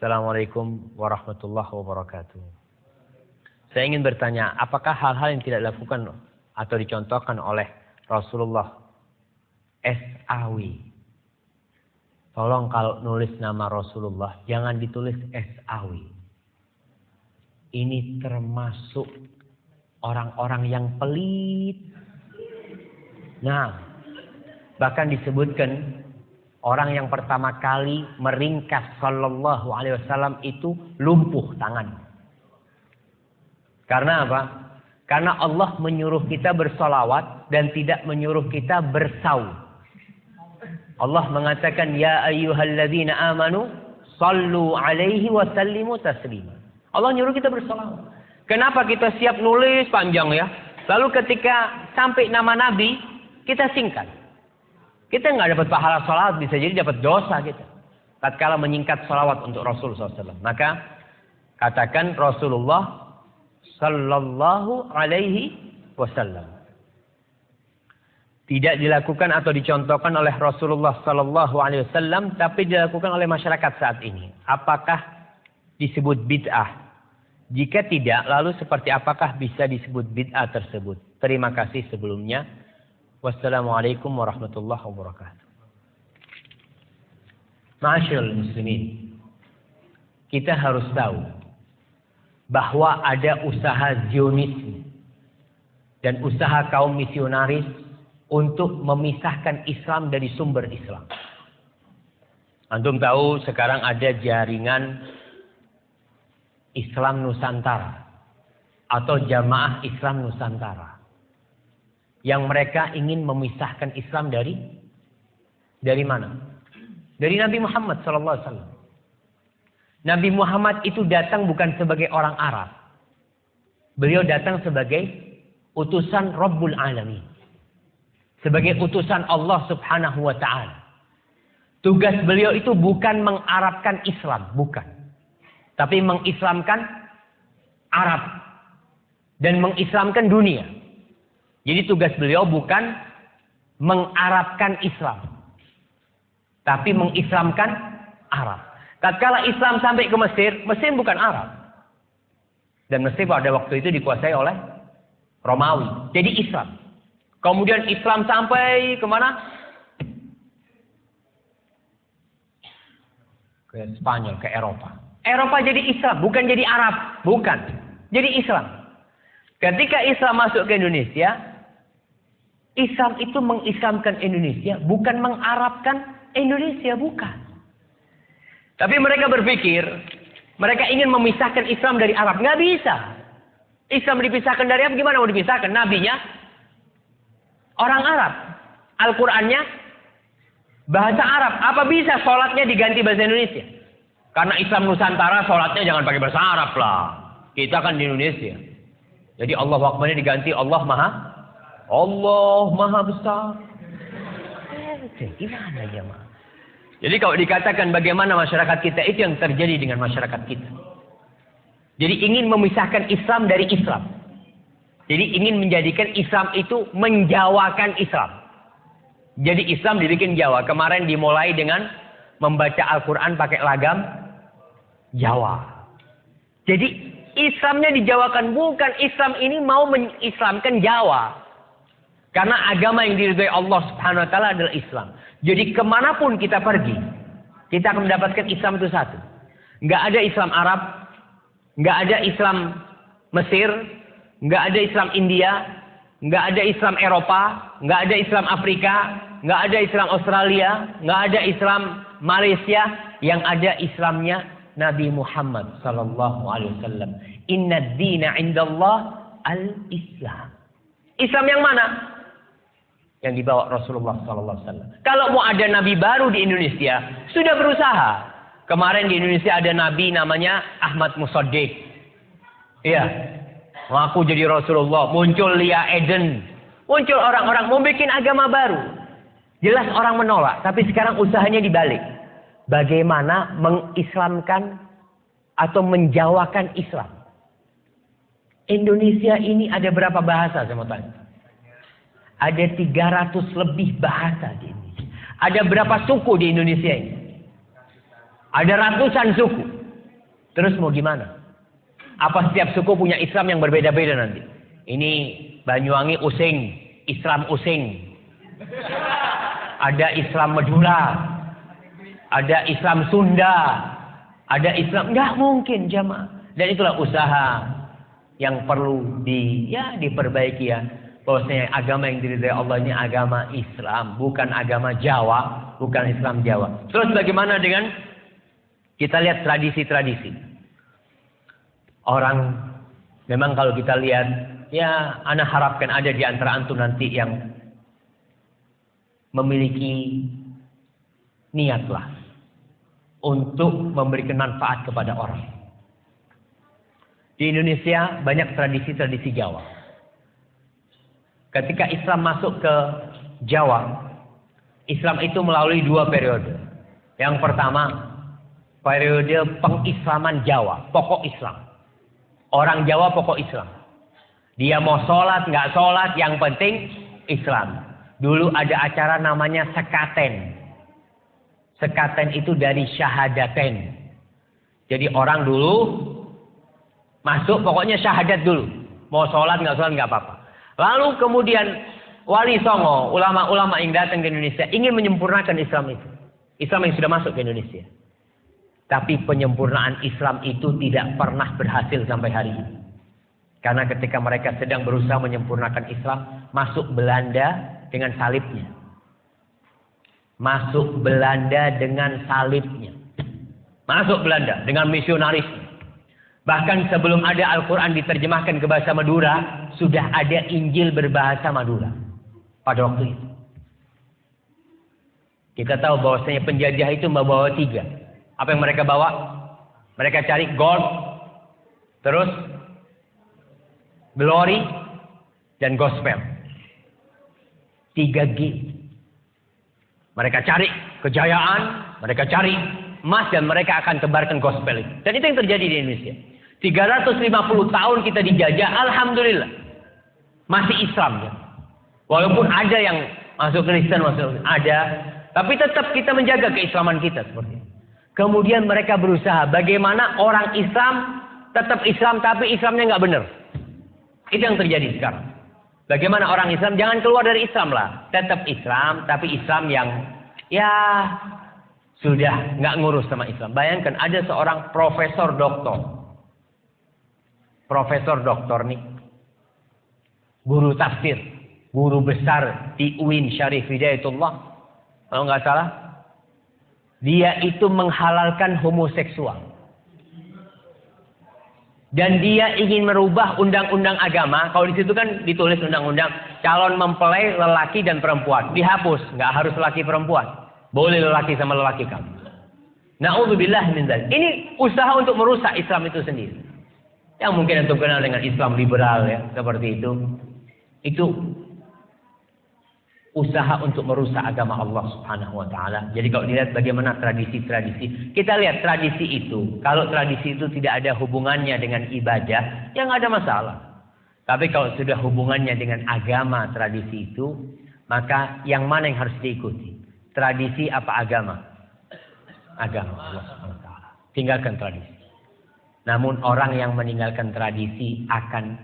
Assalamualaikum warahmatullahi wabarakatuh. Saya ingin bertanya, apakah hal-hal yang tidak dilakukan atau dicontohkan oleh Rasulullah S.A.W. Tolong kalau nulis nama Rasulullah, jangan ditulis S.A.W. Ini termasuk orang-orang yang pelit. Nah, bahkan disebutkan orang yang pertama kali meringkas sallallahu alaihi wasallam itu lumpuh tangan. Karena apa? Karena Allah menyuruh kita bersolawat dan tidak menyuruh kita bersaum. Allah mengatakan, Ya ayyuhalladzina amanu sallu alaihi wa sallimu taslima. Allah nyuruh kita bersolawat. Kenapa kita siap nulis panjang ya? Lalu ketika sampai nama Nabi, kita singkat. Kita nggak dapat pahala salawat, bisa jadi dapat dosa kita. Tatkala menyingkat salawat untuk Rasul SAW. Maka katakan Rasulullah Sallallahu Alaihi Wasallam. Tidak dilakukan atau dicontohkan oleh Rasulullah Sallallahu Alaihi Wasallam, tapi dilakukan oleh masyarakat saat ini. Apakah disebut bid'ah? Jika tidak, lalu seperti apakah bisa disebut bid'ah tersebut? Terima kasih sebelumnya. Wassalamualaikum warahmatullahi wabarakatuh. Ma'asyiral muslimin, kita harus tahu bahwa ada usaha Zionisme dan usaha kaum misionaris untuk memisahkan Islam dari sumber Islam. Antum tahu sekarang ada jaringan Islam Nusantara atau Jamaah Islam Nusantara, yang mereka ingin memisahkan Islam dari mana? Dari Nabi Muhammad SAW. Nabi Muhammad itu datang bukan sebagai orang Arab. Beliau datang sebagai utusan Rabbul Alamin. Sebagai utusan Allah Subhanahu wa Ta'ala. Tugas beliau itu bukan mengarabkan Islam, bukan. Tapi mengislamkan Arab dan mengislamkan dunia. Jadi tugas beliau bukan mengarabkan Islam, tapi mengislamkan Arab. Tatkala Islam sampai ke Mesir, Mesir bukan Arab. Dan Mesir pada waktu itu dikuasai oleh Romawi. Jadi Islam. Kemudian Islam sampai kemana? Ke Spanyol, ke Eropa. Eropa jadi Islam, bukan jadi Arab. Bukan. Jadi Islam. Ketika Islam masuk ke Indonesia, Islam itu mengislamkan Indonesia, bukan mengarabkan Indonesia, bukan. Tapi mereka berpikir, mereka ingin memisahkan Islam dari Arab. Nggak bisa. Islam dipisahkan dari Arab, gimana mau dipisahkan? Nabinya orang Arab. Al-Qur'annya bahasa Arab. Apa bisa sholatnya diganti bahasa Indonesia? Karena Islam Nusantara, sholatnya jangan pakai bahasa Arab lah. Kita kan di Indonesia. Jadi Allah Akbarnya diganti Allah Maha Besar. Gimana ya, Ma? Jadi kalau dikatakan bagaimana masyarakat kita, itu yang terjadi dengan masyarakat kita. Jadi ingin memisahkan Islam dari Islam. Jadi ingin menjadikan Islam itu menjawakan Islam. Jadi Islam dibikin Jawa. Kemarin dimulai dengan membaca Al-Quran pakai lagam Jawa. Jadi Islamnya dijawakan, bukan Islam ini mau mengislamkan Jawa. Karena agama yang diridhai Allah Subhanahu wa Ta'ala adalah Islam. Jadi kemanapun kita pergi, kita akan mendapatkan Islam itu satu. Nggak ada Islam Arab, nggak ada Islam Mesir, nggak ada Islam India, nggak ada Islam Eropa, nggak ada Islam Afrika, nggak ada Islam Australia, nggak ada Islam Malaysia. Yang ada Islamnya Nabi Muhammad sallallahu alaihi wasallam. Inna ad-dina 'indallah al-Islam. Islam yang mana? Yang dibawa Rasulullah sallallahu alaihi wasallam. Kalau mau ada nabi baru di Indonesia, sudah berusaha. Kemarin di Indonesia ada nabi namanya Ahmad Musaddiq. Iya. Ngaku jadi Rasulullah, muncul Lia Eden. Muncul orang-orang mau bikin agama baru. Jelas orang menolak, tapi sekarang usahanya dibalik. Bagaimana mengislamkan atau menjawakan Islam? Indonesia ini ada berapa bahasa saya mau tanya? Ada 300 lebih bahasa di Indonesia. Ada berapa suku di Indonesia ini? Ada ratusan suku. Terus mau gimana? Apa setiap suku punya Islam yang berbeda-beda nanti? Ini Banyuwangi Using, Islam Using. Ada Islam Madura, ada Islam Sunda, ada Islam. Nggak mungkin jamaah. Dan itulah usaha yang perlu diperbaiki ya. Bahwasanya agama yang diridhai Allah ini agama Islam, bukan agama Jawa, bukan Islam Jawa. Terus bagaimana dengan kita lihat tradisi-tradisi? Orang memang kalau kita lihat, ya ana harapkan ada di antara antum nanti yang memiliki niatlah untuk memberikan manfaat kepada orang. Di Indonesia banyak tradisi-tradisi Jawa. Ketika Islam masuk ke Jawa, Islam itu melalui 2 periode. Yang pertama, periode pengislaman Jawa, pokok Islam. Orang Jawa pokok Islam. Dia mau sholat, nggak sholat, yang penting Islam. Dulu ada acara namanya sekaten. Sekaten itu dari syahadaten. Jadi orang dulu masuk pokoknya syahadat dulu. Mau sholat, nggak sholat, nggak apa-apa. Lalu kemudian Wali Songo, ulama-ulama yang datang ke Indonesia ingin menyempurnakan Islam itu. Islam yang sudah masuk ke Indonesia. Tapi penyempurnaan Islam itu tidak pernah berhasil sampai hari ini. Karena ketika mereka sedang berusaha menyempurnakan Islam, masuk Belanda dengan salibnya. Masuk Belanda dengan salibnya. Masuk Belanda dengan misionaris. Bahkan sebelum ada Al-Quran diterjemahkan ke bahasa Madura, sudah ada Injil berbahasa Madura pada waktu itu. Kita tahu bahwasanya penjajah itu membawa 3. Apa yang mereka bawa? Mereka cari gold, terus glory, dan gospel. 3G. Mereka cari kejayaan, mereka cari emas, dan mereka akan tebarkan gospel itu. Dan itu yang terjadi di Indonesia. 350 tahun kita dijajah, alhamdulillah. Masih Islam ya. Walaupun ada yang masuk Kristen, ada. Tapi tetap kita menjaga keislaman kita seperti itu. Kemudian mereka berusaha bagaimana orang Islam tetap Islam tapi Islamnya nggak benar. Itu yang terjadi sekarang. Bagaimana orang Islam jangan keluar dari Islam lah. Tetap Islam tapi Islam yang ya sudah nggak ngurus sama Islam. Bayangkan ada seorang profesor doktor. Profesor doktor nih. Guru tafsir. Guru besar di UIN Syarif Hidayatullah. Kalau nggak salah. Dia itu menghalalkan homoseksual. Dan dia ingin merubah undang-undang agama. Kalau di situ kan ditulis undang-undang calon mempelai lelaki dan perempuan. Dihapus. Nggak harus lelaki perempuan. Boleh lelaki sama lelaki kamu. Na'udzubillah min dzalik. Ini usaha untuk merusak Islam itu sendiri. Yang mungkin untuk kenal dengan Islam liberal ya. Seperti itu. Itu usaha untuk merusak agama Allah Subhanahu wa taala. Jadi kalau dilihat bagaimana tradisi-tradisi, kita lihat tradisi itu. Kalau tradisi itu tidak ada hubungannya dengan ibadah, ya nggak ada masalah. Tapi kalau sudah hubungannya dengan agama tradisi itu, maka yang mana yang harus diikuti? Tradisi apa agama? Agama Allah Subhanahu wa taala. Tinggalkan tradisi. Namun orang yang meninggalkan tradisi akan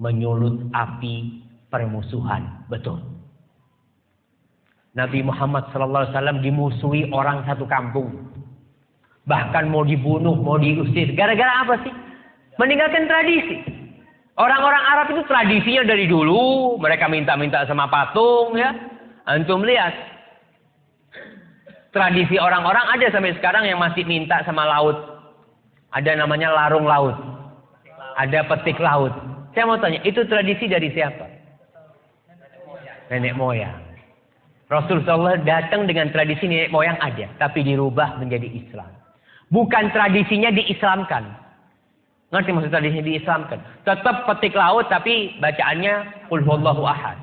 menyulut api permusuhan. Betul. Nabi Muhammad SAW dimusuhi orang satu kampung. Bahkan mau dibunuh, mau diusir. Gara-gara apa sih? Meninggalkan tradisi. Orang-orang Arab itu tradisinya dari dulu. Mereka minta-minta sama patung ya. Antum lihat. Tradisi orang-orang ada sampai sekarang yang masih minta sama laut. Ada namanya larung laut. Ada petik laut. Saya mau tanya, itu tradisi dari siapa? Nenek moyang. Rasulullah datang dengan tradisi nenek moyang ada. Tapi dirubah menjadi Islam. Bukan tradisinya diislamkan. Ngerti maksud tradisinya diislamkan? Tetap petik laut tapi bacaannya Qul huwallahu ahad.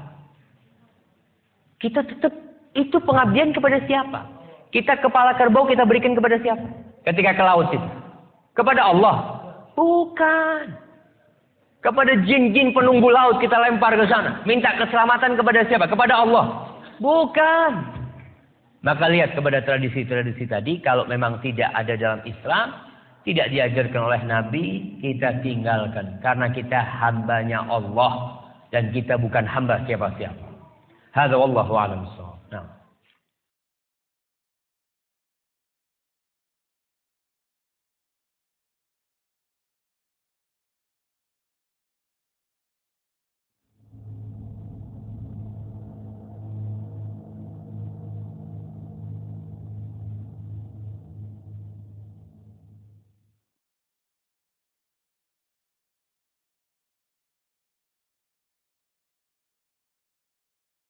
Kita tetap, itu pengabdian kepada siapa? Kita kepala kerbau kita berikan kepada siapa? Ketika ke laut itu. Kepada Allah? Bukan. Kepada jin-jin penunggu laut kita lempar ke sana. Minta keselamatan kepada siapa? Kepada Allah. Bukan. Maka lihat kepada tradisi-tradisi tadi. Kalau memang tidak ada dalam Islam. tidak diajarkan oleh Nabi, kita tinggalkan. Karena kita hambanya Allah. Dan kita bukan hamba siapa-siapa. Hadza wallahu a'lam bissawab. Nah.